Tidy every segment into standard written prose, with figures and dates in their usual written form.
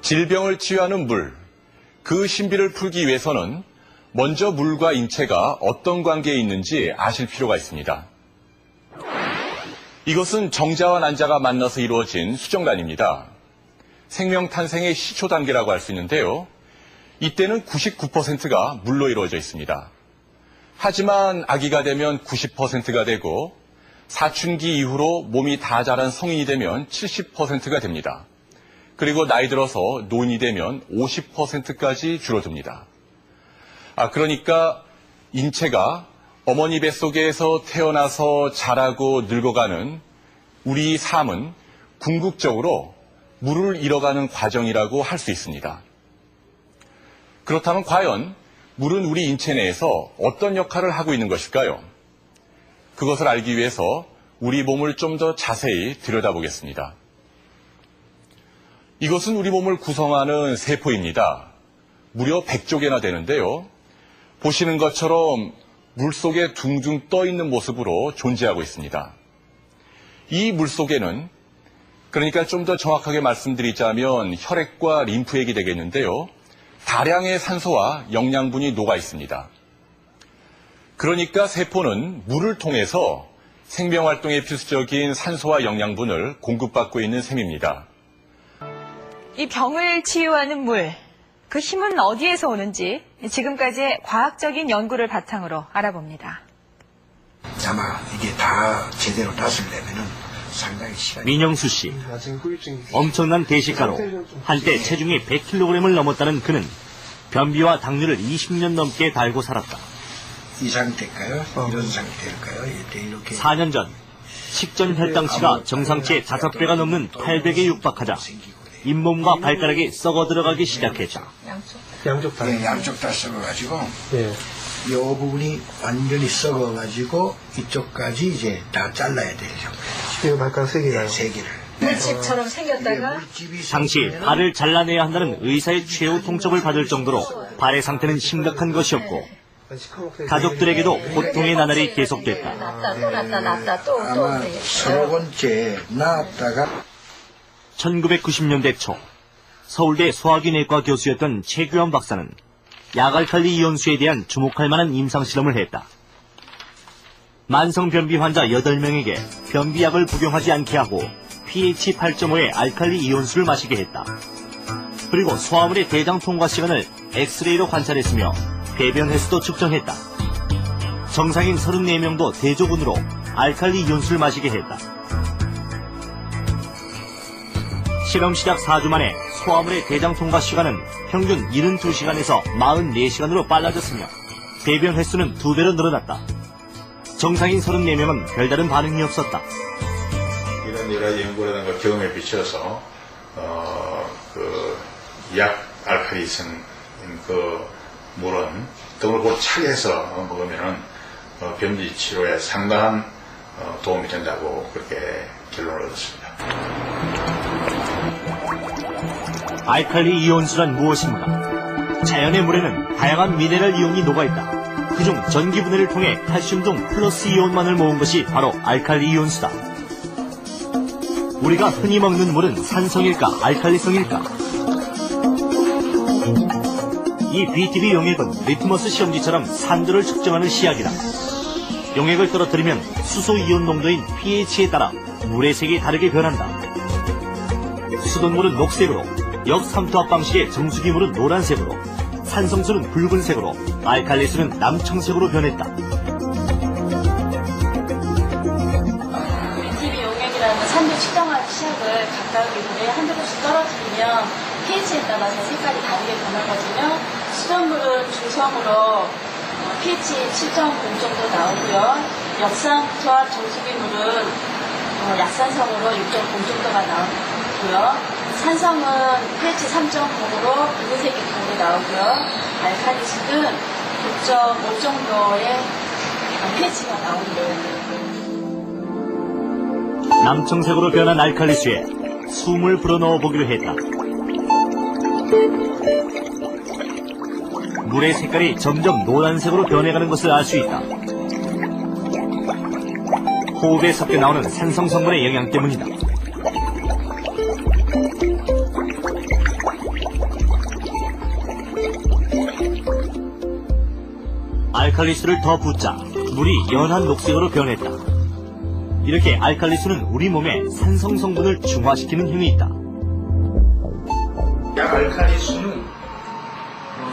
질병을 치유하는 물, 그 신비를 풀기 위해서는 먼저 물과 인체가 어떤 관계에 있는지 아실 필요가 있습니다. 이것은 정자와 난자가 만나서 이루어진 수정란입니다. 생명 탄생의 시초 단계라고 할 수 있는데요. 이때는 99%가 물로 이루어져 있습니다. 하지만 아기가 되면 90%가 되고 사춘기 이후로 몸이 다 자란 성인이 되면 70%가 됩니다. 그리고 나이 들어서 노인이 되면 50%까지 줄어듭니다. 그러니까 인체가 어머니 뱃속에서 태어나서 자라고 늙어가는 우리 삶은 궁극적으로 물을 잃어가는 과정이라고 할 수 있습니다. 그렇다면 과연 물은 우리 인체 내에서 어떤 역할을 하고 있는 것일까요? 그것을 알기 위해서 우리 몸을 좀 더 자세히 들여다보겠습니다. 이것은 우리 몸을 구성하는 세포입니다. 무려 100조 개나 되는데요. 보시는 것처럼 물속에 둥둥 떠 있는 모습으로 존재하고 있습니다. 이 물속에는, 그러니까 좀 더 정확하게 말씀드리자면 혈액과 림프액이 되겠는데요. 다량의 산소와 영양분이 녹아 있습니다. 그러니까 세포는 물을 통해서 생명활동에 필수적인 산소와 영양분을 공급받고 있는 셈입니다. 이 병을 치유하는 물, 그 힘은 어디에서 오는지 지금까지의 과학적인 연구를 바탕으로 알아봅니다. 아마 이게 다 제대로 다스리려면은 상당히 시간이. 민영수 씨, 엄청난 대식가로 한때 체중이 100kg을 넘었다는 그는 변비와 당뇨를 20년 넘게 달고 살았다. 이 상태일까요? 이런 상태일까요? 이렇게 4년 전 식전 혈당치가 정상치의 5배가 넘는 800에 육박하자 잇몸과 발가락이 썩어 들어가기 시작했다. 양쪽 다? 네, 양쪽 다 썩어가지고 네. 이 부분이 완전히 썩어가지고 이쪽까지 이제 다 잘라야 될 정도예요. 지금 발가락 3개가요? 네, 3개를. 물집처럼 생겼다가 당시 발을 잘라내야 한다는 의사의 최후 통첩을 받을 정도로 발의 상태는 심각한 것이었고 가족들에게도 고통의 나날이 계속됐다. 났다 또 아마 서너 번째 나왔다가 1990년대 초 서울대 소화기내과 교수였던 최규환 박사는 약알칼리 이온수에 대한 주목할 만한 임상실험을 했다. 만성변비 환자 8명에게 변비약을 복용하지 않게 하고 pH 8.5의 알칼리 이온수를 마시게 했다. 그리고 소화물의 대장 통과 시간을 엑스레이로 관찰했으며 배변 횟수도 측정했다. 정상인 34명도 대조군으로 알칼리 이온수를 마시게 했다. 실험 시작 4주 만에 소화물의 대장 통과 시간은 평균 72시간에서 44시간으로 빨라졌으며 배변 횟수는 2배로 늘어났다. 정상인 34명은 별다른 반응이 없었다. 이런 여러 가지 연구라든가 경험에 비춰서 약 알칼리성 그 물은 등을 곧 차게 해서 먹으면은 변비 치료에 상당한 도움이 된다고 그렇게 결론을 얻었습니다. 알칼리 이온수란 무엇인가? 자연의 물에는 다양한 미네랄 이온이 녹아있다. 그중 전기분해를 통해 칼슘 등 플러스 이온만을 모은 것이 바로 알칼리 이온수다. 우리가 흔히 먹는 물은 산성일까 알칼리성일까? 이 BTB 용액은 리트머스 시험지처럼 산도를 측정하는 시약이다. 용액을 떨어뜨리면 수소 이온 농도인 pH에 따라 물의 색이 다르게 변한다. 수돗물은 녹색으로, 역삼투압 방식의 정수기물은 노란색으로, 산성수는 붉은색으로, 알칼리수는 남청색으로 변했다. BTB 용액이라는 산도 측정하는 시약을 각각 물에 한두 번씩 떨어뜨리면 pH에 따라서 색깔이 다르게 변하거든요. 수돗물은 중성으로 pH 7.0 정도 나오고요. 역삼투압 정수기물은 약산성으로 6.0 정도가 나오고요. 산성은 pH 3.0으로 붉은색이 겨울에 나오고요. 알칼리수는 9.5 정도의 pH가 나오고요. 남청색으로 변한 알칼리수에 숨을 불어넣어 보기로 했다. 물의 색깔이 점점 노란색으로 변해가는 것을 알 수 있다. 호흡에 섞여 나오는 산성 성분의 영향 때문이다. 알칼리수를 더 붓자 물이 연한 녹색으로 변했다. 이렇게 알칼리수는 우리 몸에 산성 성분을 중화시키는 힘이 있다. 약 알칼리수는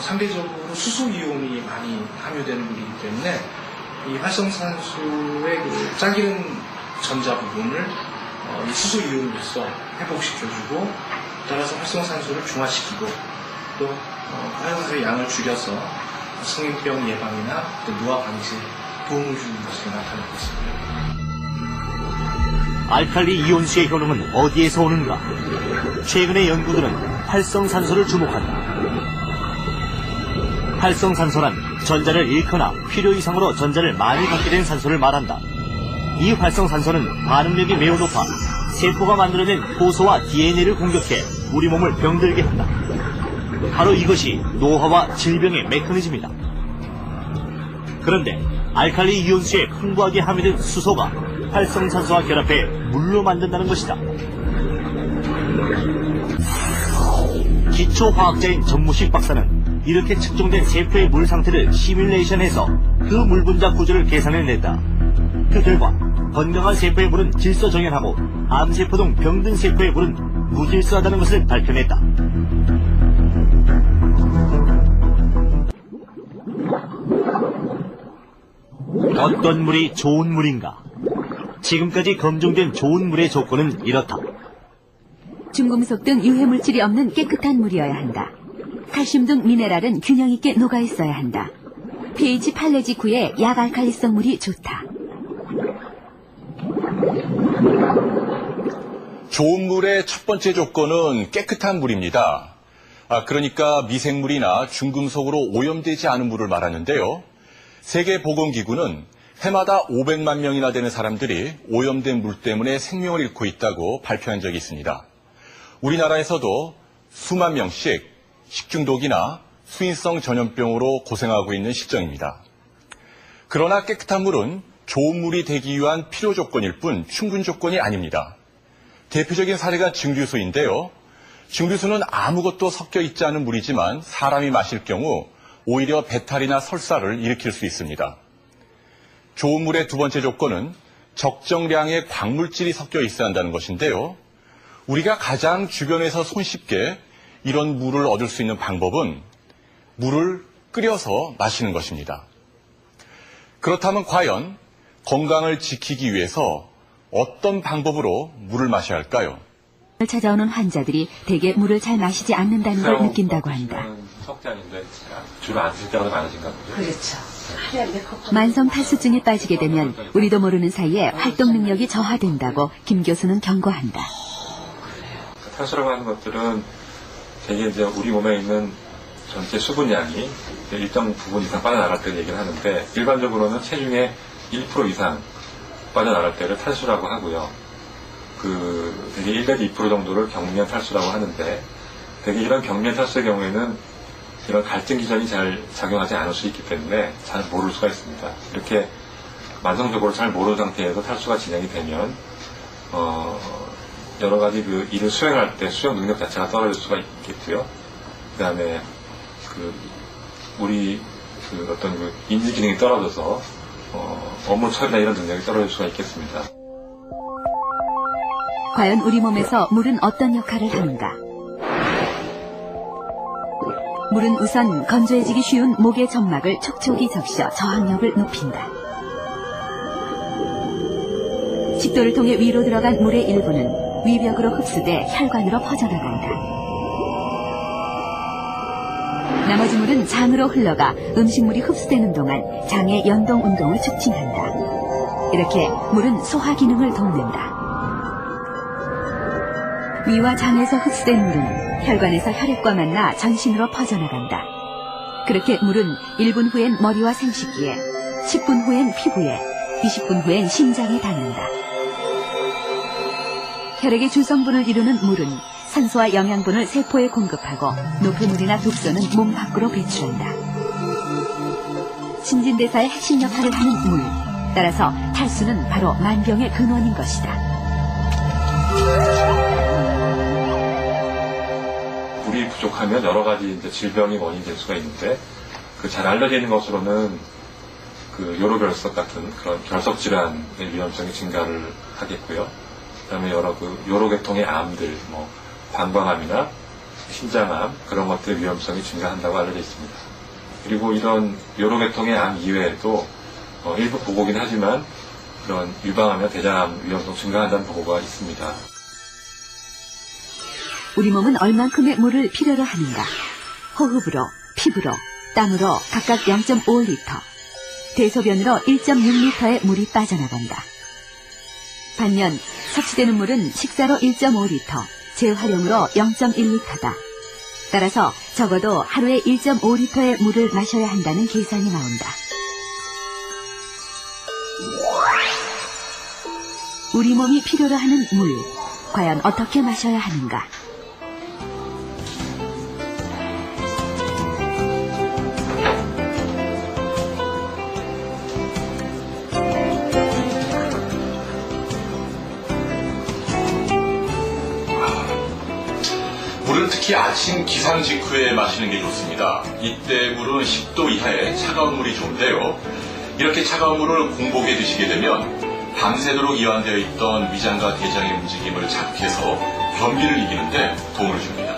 상대적으로 수소 이온이 많이 함유되는 물이기 때문에 이 활성산소의 그 짝이른 전자 부분을 이 수소 이온으로서 회복시켜주고, 따라서 활성산소를 중화시키고, 또 활성산소의 양을 줄여서 성인병 예방이나 또 노화 방지에 도움을 주는 것으로 나타나고 있습니다. 알칼리 이온수의 효능은 어디에서 오는가? 최근의 연구들은 활성산소를 주목한다. 활성산소란 전자를 잃거나 필요 이상으로 전자를 많이 갖게 된 산소를 말한다. 이 활성산소는 반응력이 매우 높아 세포가 만들어낸 효소와 DNA를 공격해 우리 몸을 병들게 한다. 바로 이것이 노화와 질병의 메커니즘이다. 그런데 알칼리 이온수에 풍부하게 함유된 수소가 활성산소와 결합해 물로 만든다는 것이다. 기초화학자인 전무식 박사는 이렇게 측정된 세포의 물 상태를 시뮬레이션해서 그 물 분자 구조를 계산해냈다. 그 결과 건강한 세포의 물은 질소정연하고 암세포 등 병든 세포의 물은 무질소하다는 것을 밝혀냈다. 어떤 물이 좋은 물인가? 지금까지 검증된 좋은 물의 조건은 이렇다. 중금속 등 유해물질이 없는 깨끗한 물이어야 한다. 칼슘 등 미네랄은 균형 있게 녹아 있어야 한다. pH 8 내지 9의 약알칼리성 물이 좋다. 좋은 물의 첫 번째 조건은 깨끗한 물입니다. 그러니까 미생물이나 중금속으로 오염되지 않은 물을 말하는데요. 세계보건기구는 해마다 500만 명이나 되는 사람들이 오염된 물 때문에 생명을 잃고 있다고 발표한 적이 있습니다. 우리나라에서도 수만 명씩 식중독이나 수인성 전염병으로 고생하고 있는 실정입니다. 그러나 깨끗한 물은 좋은 물이 되기 위한 필요 조건일 뿐 충분 조건이 아닙니다. 대표적인 사례가 증류수인데요. 증류수는 아무것도 섞여 있지 않은 물이지만 사람이 마실 경우 오히려 배탈이나 설사를 일으킬 수 있습니다. 좋은 물의 두 번째 조건은 적정량의 광물질이 섞여 있어야 한다는 것인데요. 우리가 가장 주변에서 손쉽게 이런 물을 얻을 수 있는 방법은 물을 끓여서 마시는 것입니다. 그렇다면 과연 건강을 지키기 위해서 어떤 방법으로 물을 마셔야 할까요? 찾아오는 환자들이 대개 물을 잘 마시지 않는다는 걸 느낀다고 한다. 석잔인데 주로 안 쓸 때가 많으신가 보죠? 그렇죠. 만성 탈수증에 빠지게 되면 우리도 모르는 사이에 활동 능력이 저하된다고 김 교수는 경고한다. 탈수라고 하는 것들은 대개 이제 우리 몸에 있는 전체 수분량이 일정 부분 이상 빠져나갈 때를 얘기를 하는데, 일반적으로는 체중의 1% 이상 빠져나갈 때를 탈수라고 하고요. 대개 1에서 2% 정도를 경미한 탈수라고 하는데, 대개 이런 경미한 탈수의 경우에는 이런 갈증 기전이 잘 작용하지 않을 수 있기 때문에 잘 모를 수가 있습니다. 이렇게 만성적으로 잘 모르는 상태에서 탈수가 진행이 되면 여러 가지 일을 수행할 때 수행 능력 자체가 떨어질 수가 있겠고요. 그 다음에 우리 어떤 인지 기능이 떨어져서 업무 처리나 이런 능력이 떨어질 수가 있겠습니다. 과연 우리 몸에서 물은 어떤 역할을 하는가? 물은 우선 건조해지기 쉬운 목의 점막을 촉촉이 적셔 저항력을 높인다. 식도를 통해 위로 들어간 물의 일부는 위벽으로 흡수돼 혈관으로 퍼져나간다. 나머지 물은 장으로 흘러가 음식물이 흡수되는 동안 장의 연동 운동을 촉진한다. 이렇게 물은 소화 기능을 돕는다. 위와 장에서 흡수된 물은 혈관에서 혈액과 만나 전신으로 퍼져나간다. 그렇게 물은 1분 후엔 머리와 생식기에, 10분 후엔 피부에, 20분 후엔 심장에 닿는다. 혈액의 주성분을 이루는 물은 산소와 영양분을 세포에 공급하고 노폐물이나 독소는 몸 밖으로 배출한다. 신진대사의 핵심 역할을 하는 물. 따라서 탈수는 바로 만병의 근원인 것이다. 물이 부족하면 여러 가지 질병이 원인이 될 수가 있는데, 잘 알려져 있는 것으로는 그 요로결석 같은 그런 결석 질환의 위험성이 증가를 하겠고요. 그다음에 여러 그 요로계통의 암들, 뭐 방광암이나 신장암 그런 것들의 위험성이 증가한다고 알려져 있습니다. 그리고 이런 요로계통의 암 이외에도 일부 보고긴 하지만 그런 유방암이나 대장암 위험성 증가한다는 보고가 있습니다. 우리 몸은 얼만큼의 물을 필요로 하는가? 호흡으로, 피부로, 땀으로 각각 0.5리터, 대소변으로 1.6리터의 물이 빠져나간다. 반면 섭취되는 물은 식사로 1.5리터, 재활용으로 0.1리터다. 따라서 적어도 하루에 1.5리터의 물을 마셔야 한다는 계산이 나온다. 우리 몸이 필요로 하는 물, 과연 어떻게 마셔야 하는가? 물은 특히 아침 기상 직후에 마시는 게 좋습니다. 이때 물은 10도 이하의 차가운 물이 좋은데요. 이렇게 차가운 물을 공복에 드시게 되면 밤새도록 이완되어 있던 위장과 대장의 움직임을 자극해서 변비를 이기는데 도움을 줍니다.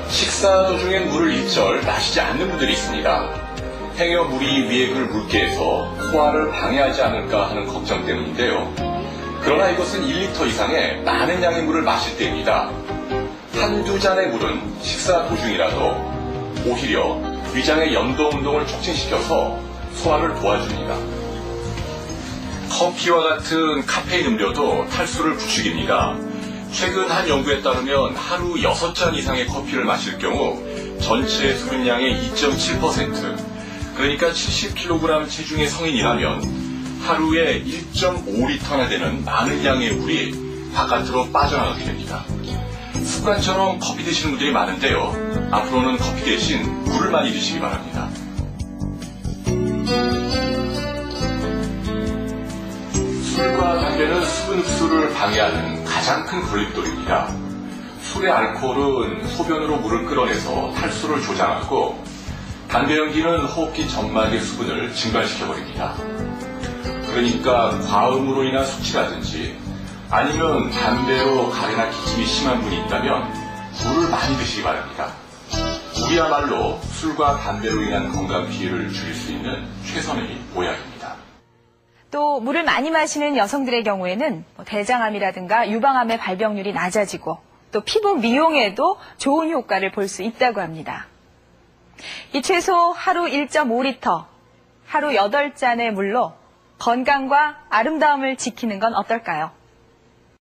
식사 도중엔 물을 일절 마시지 않는 분들이 있습니다. 행여 물이 위액을 묽게 해서 소화를 방해하지 않을까 하는 걱정 때문인데요. 그러나 이것은 1리터 이상의 많은 양의 물을 마실 때입니다. 한두 잔의 물은 식사 도중이라도 오히려 위장의 연도 운동을 촉진시켜서 소화를 도와줍니다. 커피와 같은 카페인 음료도 탈수를 부추깁니다. 최근 한 연구에 따르면 하루 6잔 이상의 커피를 마실 경우 전체 수분량의 2.7%, 그러니까 70kg 체중의 성인이라면 하루에 1.5리터나 되는 많은 양의 물이 바깥으로 빠져나가게 됩니다. 습관처럼 커피 드시는 분들이 많은데요. 앞으로는 커피 대신 물을 많이 드시기 바랍니다. 술과 담배는 수분 흡수를 방해하는 가장 큰 걸림돌입니다. 술의 알코올은 소변으로 물을 끌어내서 탈수를 조장하고 담배 연기는 호흡기 점막의 수분을 증발시켜버립니다. 그러니까 과음으로 인한 숙취라든지 아니면 담배로 가래나 기침이 심한 분이 있다면 물을 많이 드시기 바랍니다. 물이야말로 술과 담배로 인한 건강 피해를 줄일 수 있는 최선의 보약입니다. 또 물을 많이 마시는 여성들의 경우에는 대장암이라든가 유방암의 발병률이 낮아지고 또 피부 미용에도 좋은 효과를 볼 수 있다고 합니다. 이 최소 하루 1.5리터, 하루 8잔의 물로 건강과 아름다움을 지키는 건 어떨까요?